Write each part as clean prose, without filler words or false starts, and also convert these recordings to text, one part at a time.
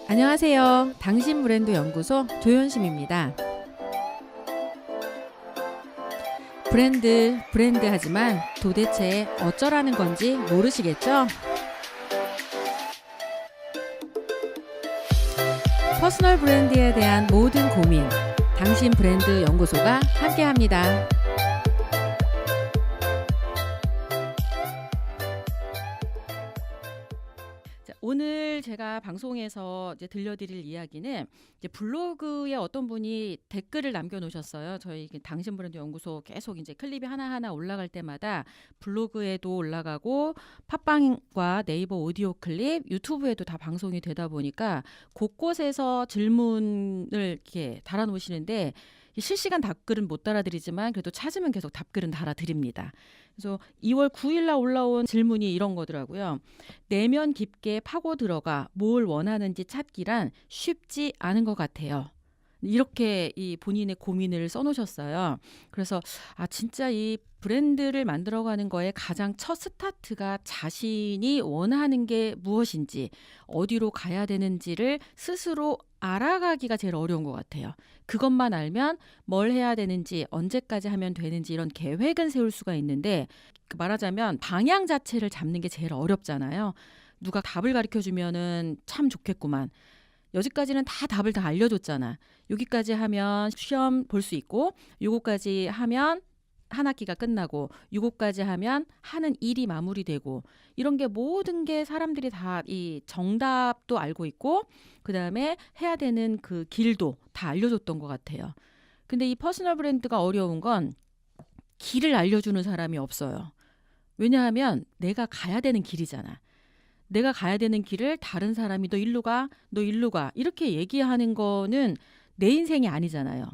안녕하세요. 당신 브랜드 연구소 조현심입니다. 브랜드 하지만 도대체 어쩌라는 건지 모르시겠죠? 퍼스널 브랜드에 대한 모든 고민, 당신 브랜드 연구소가 함께합니다. 오늘 제가 방송에서 이제 들려드릴 이야기는 이제 블로그에 어떤 분이 댓글을 남겨놓으셨어요. 저희 당신 브랜드 연구소 계속 이제 클립이 하나하나 올라갈 때마다 블로그에도 올라가고 팟빵과 네이버 오디오 클립, 유튜브에도 다 방송이 되다 보니까 곳곳에서 질문을 이렇게 달아놓으시는데 실시간 답글은 못 달아드리지만 그래도 찾으면 계속 답글은 달아드립니다. 그래서 2월 9일 날 올라온 질문이 이런 거더라고요. 내면 깊게 파고 들어가 뭘 원하는지 찾기란 쉽지 않은 것 같아요. 이렇게 이 본인의 고민을 써놓으셨어요. 그래서 진짜 이 브랜드를 만들어가는 거에 가장 첫 스타트가 자신이 원하는 게 무엇인지, 어디로 가야 되는지를 스스로 알아가기가 제일 어려운 것 같아요. 그것만 알면 뭘 해야 되는지, 언제까지 하면 되는지 이런 계획은 세울 수가 있는데, 말하자면 방향 자체를 잡는 게 제일 어렵잖아요. 누가 답을 가르쳐주면은 참 좋겠구만. 여기까지는 다 답을 다 알려줬잖아. 여기까지 하면 시험 볼 수 있고, 요거까지 하면 한 학기가 끝나고, 요거까지 하면 하는 일이 마무리되고, 이런 게 모든 게 사람들이 다 이 정답도 알고 있고, 그 다음에 해야 되는 그 길도 다 알려줬던 것 같아요. 근데 이 퍼스널 브랜드가 어려운 건 길을 알려주는 사람이 없어요. 왜냐하면 내가 가야 되는 길이잖아. 내가 가야 되는 길을 다른 사람이 너 일로 가, 너 일로 가 이렇게 얘기하는 거는 내 인생이 아니잖아요.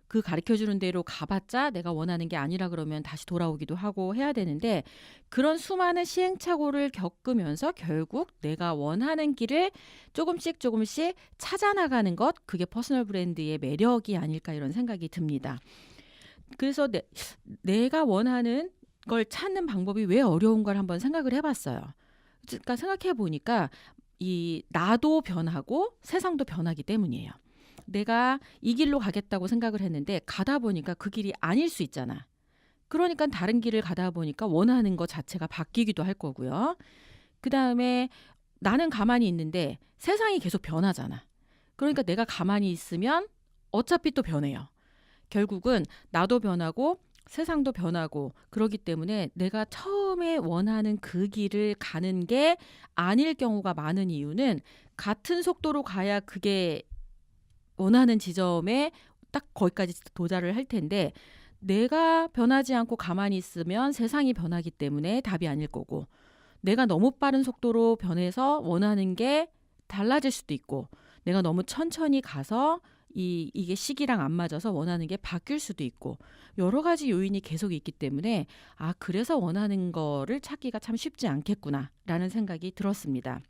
그 가르쳐주는 대로 가봤자 내가 원하는 게 아니라 그러면 다시 돌아오기도 하고 해야 되는데, 그런 수많은 시행착오를 겪으면서 결국 내가 원하는 길을 조금씩 찾아나가는 것, 그게 퍼스널 브랜드의 매력이 아닐까 이런 생각이 듭니다. 그래서 내가 원하는 걸 찾는 방법이 왜 어려운가를 한번 생각을 해봤어요. 그러니까 생각해 보니까 이 나도 변하고 세상도 변하기 때문이에요. 내가 이 길로 가겠다고 생각을 했는데 가다 보니까 그 길이 아닐 수 있잖아. 그러니까 다른 길을 가다 보니까 원하는 것 자체가 바뀌기도 할 거고요. 그 다음에 나는 가만히 있는데 세상이 계속 변하잖아. 그러니까 내가 가만히 있으면 어차피 또 변해요. 결국은 나도 변하고 세상도 변하고, 그러기 때문에 내가 처음에 원하는 그 길을 가는 게 아닐 경우가 많은 이유는, 같은 속도로 가야 그게 원하는 지점에 딱 거기까지 도달을 할 텐데, 내가 변하지 않고 가만히 있으면 세상이 변하기 때문에 답이 아닐 거고, 내가 너무 빠른 속도로 변해서 원하는 게 달라질 수도 있고, 내가 너무 천천히 가서 이게 시기랑 안 맞아서 원하는 게 바뀔 수도 있고, 여러 가지 요인이 계속 있기 때문에 그래서 원하는 거를 찾기가 참 쉽지 않겠구나라는 생각이 들었습니다.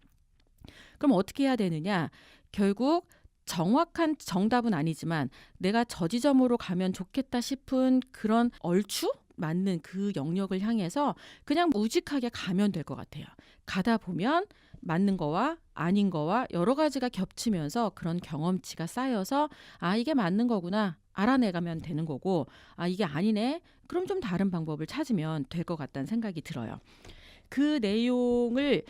그럼 어떻게 해야 되느냐? 결국 정확한 정답은 아니지만 내가 저 지점으로 가면 좋겠다 싶은 그런 얼추 맞는 그 영역을 향해서 그냥 우직하게 가면 될 것 같아요. 가다 보면 맞는 거와 아닌 거와 여러 가지가 겹치면서 그런 경험치가 쌓여서 이게 맞는 거구나 알아내가면 되는 거고, 이게 아니네 그럼 좀 다른 방법을 찾으면 될 것 같다는 생각이 들어요. 그 내용을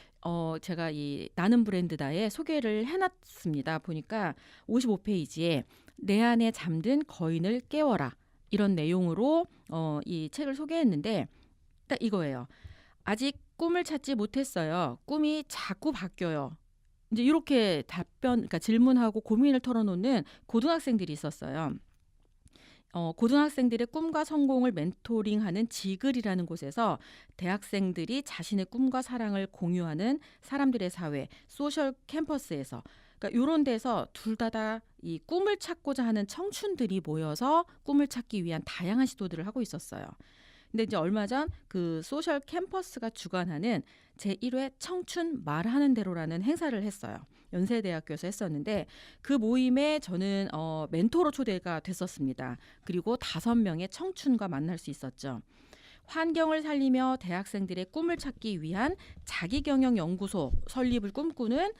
제가 이 나는 브랜드다에 소개를 해놨습니다. 보니까 55페이지에 내 안에 잠든 거인을 깨워라, 이런 내용으로 이 책을 소개했는데 딱 이거예요. 아직 꿈을 찾지 못했어요. 꿈이 자꾸 바뀌어요. 이제 이렇게 그러니까 질문하고 고민을 털어놓는 고등학생들이 있었어요. 고등학생들의 꿈과 성공을 멘토링하는 지글이라는 곳에서 대학생들이 자신의 꿈과 사랑을 공유하는 사람들의 사회, 소셜 캠퍼스에서, 그러니까 이런 데서 둘 다 이 꿈을 찾고자 하는 청춘들이 모여서 꿈을 찾기 위한 다양한 시도들을 하고 있었어요. 근데 이제 얼마 전 그 소셜 캠퍼스가 주관하는 제1회 청춘 말하는 대로라는 행사를 했어요. 연세대학교에서 했었는데 그 모임에 저는 멘토로 초대가 됐었습니다. 그리고 5명의 청춘과 만날 수 있었죠. 환경을 살리며 대학생들의 꿈을 찾기 위한 자기경영 연구소 설립을 꿈꾸는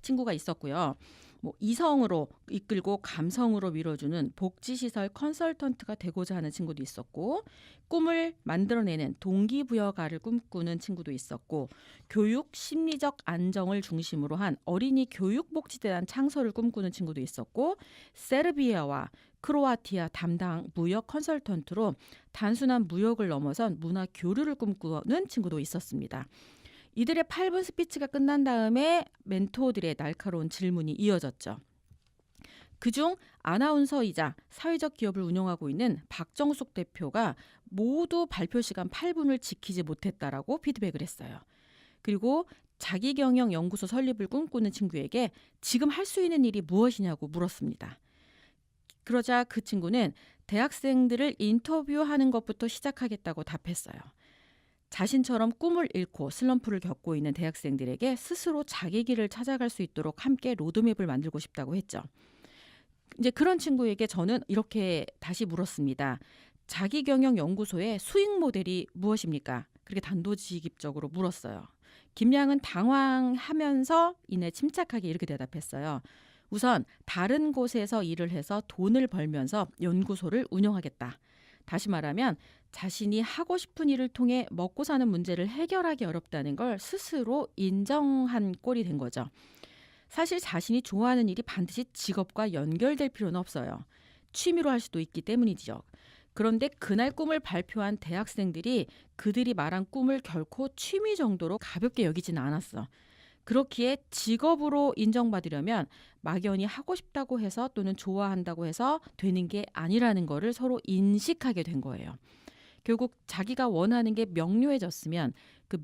친구가 있었고요. 뭐 이성으로 이끌고 감성으로 밀어주는 복지시설 컨설턴트가 되고자 하는 친구도 있었고, 꿈을 만들어내는 동기부여가를 꿈꾸는 친구도 있었고, 교육 심리적 안정을 중심으로 한 어린이 교육복지대단 창설을 꿈꾸는 친구도 있었고, 세르비아와 크로아티아 담당 무역 컨설턴트로 단순한 무역을 넘어선 문화 교류를 꿈꾸는 친구도 있었습니다. 이들의 8분 스피치가 끝난 다음에 멘토들의 날카로운 질문이 이어졌죠. 그중 아나운서이자 사회적 기업을 운영하고 있는 박정숙 대표가 모두 발표 시간 8분을 지키지 못했다라고 피드백을 했어요. 그리고 자기경영 연구소 설립을 꿈꾸는 친구에게 지금 할 수 있는 일이 무엇이냐고 물었습니다. 그러자 그 친구는 대학생들을 인터뷰하는 것부터 시작하겠다고 답했어요. 자신처럼 꿈을 잃고 슬럼프를 겪고 있는 대학생들에게 스스로 자기 길을 찾아갈 수 있도록 함께 로드맵을 만들고 싶다고 했죠. 이제 그런 친구에게 저는 이렇게 다시 물었습니다. 자기경영연구소의 수익 모델이 무엇입니까? 그렇게 단도직입적으로 물었어요. 김양은 당황하면서 이내 침착하게 이렇게 대답했어요. 우선 다른 곳에서 일을 해서 돈을 벌면서 연구소를 운영하겠다. 다시 말하면 자신이 하고 싶은 일을 통해 먹고 사는 문제를 해결하기 어렵다는 걸 스스로 인정한 꼴이 된 거죠. 사실 자신이 좋아하는 일이 반드시 직업과 연결될 필요는 없어요. 취미로 할 수도 있기 때문이죠. 그런데 그날 꿈을 발표한 대학생들이 그들이 말한 꿈을 결코 취미 정도로 가볍게 여기지는 않았어. 그렇기에 직업으로 인정받으려면 막연히 하고 싶다고 해서 또는 좋아한다고 해서 되는 게 아니라는 거를 서로 인식하게 된 거예요. 결국 자기가 원하는 게 명료해졌으면 그